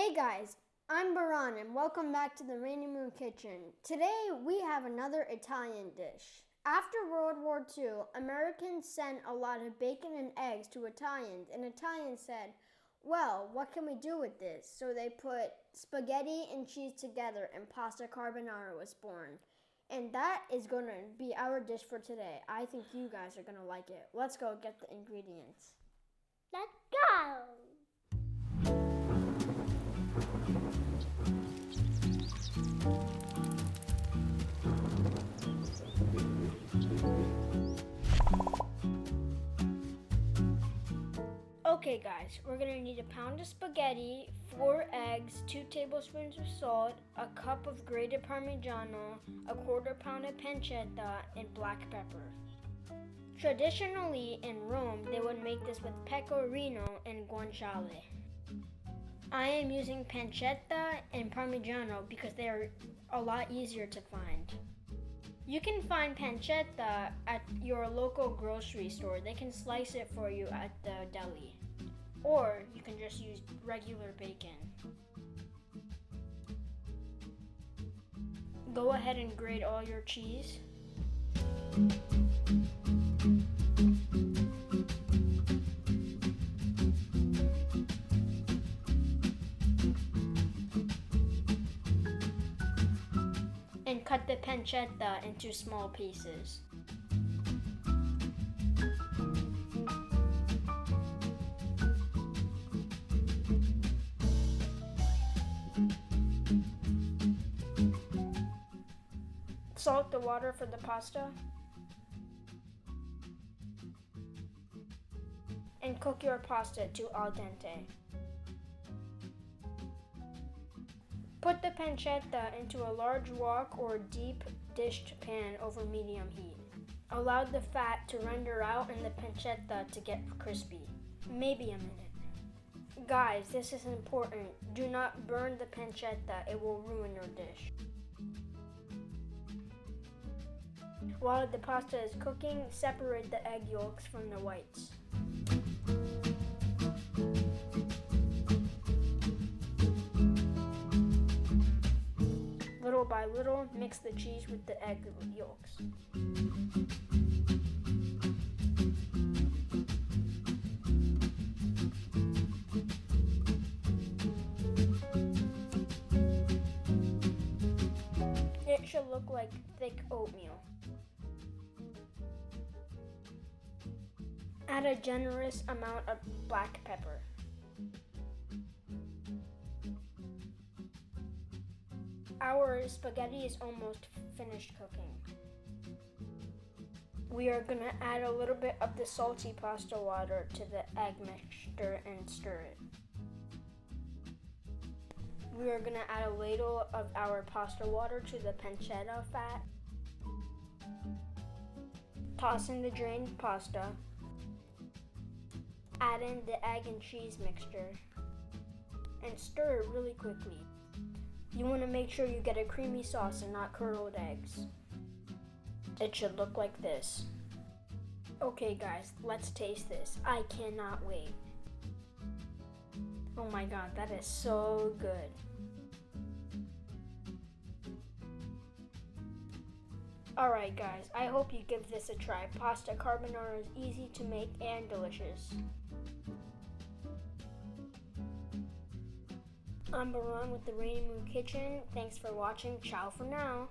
Hey guys, I'm Baran and welcome back to the Rainy Moon Kitchen. Today we have another Italian dish. After World War II, Americans sent a lot of bacon and eggs to Italians, and Italians said, well, what can we do with this? So they put spaghetti and cheese together and pasta carbonara was born. And that is going to be our dish for today. I think you guys are going to like it. Let's go get the ingredients. Let's go! Okay guys, we're going to need a pound of spaghetti, 4 eggs, 2 tablespoons of salt, a cup of grated Parmigiano, a quarter pound of pancetta, and black pepper. Traditionally in Rome, they would make this with pecorino and guanciale. I am using pancetta and Parmigiano because they are a lot easier to find. You can find pancetta at your local grocery store. They can slice it for you at the deli. Or you can just use regular bacon. Go ahead and grate all your cheese. And cut the pancetta into small pieces. Salt the water for the pasta. And cook your pasta to al dente. Put the pancetta into a large wok or deep dished pan over medium heat. Allow the fat to render out and the pancetta to get crispy. Maybe a minute. Guys, this is important. Do not burn the pancetta, it will ruin your dish. While the pasta is cooking, separate the egg yolks from the whites. Little by little, mix the cheese with the egg yolks. It should look like thick oatmeal. Add a generous amount of black pepper. Our spaghetti is almost finished cooking. We are going to add a little bit of the salty pasta water to the egg mixture and stir it. We are going to add a ladle of our pasta water to the pancetta fat. Toss in the drained pasta. Add in the egg and cheese mixture. And stir it really quickly. You want to make sure you get a creamy sauce and not curdled eggs. It should look like this. Okay guys, let's taste this. I cannot wait. Oh my god, that is so good. Alright guys, I hope you give this a try. Pasta carbonara is easy to make and delicious. I'm Baran with the Rainy Moon Kitchen. Thanks for watching. Ciao for now.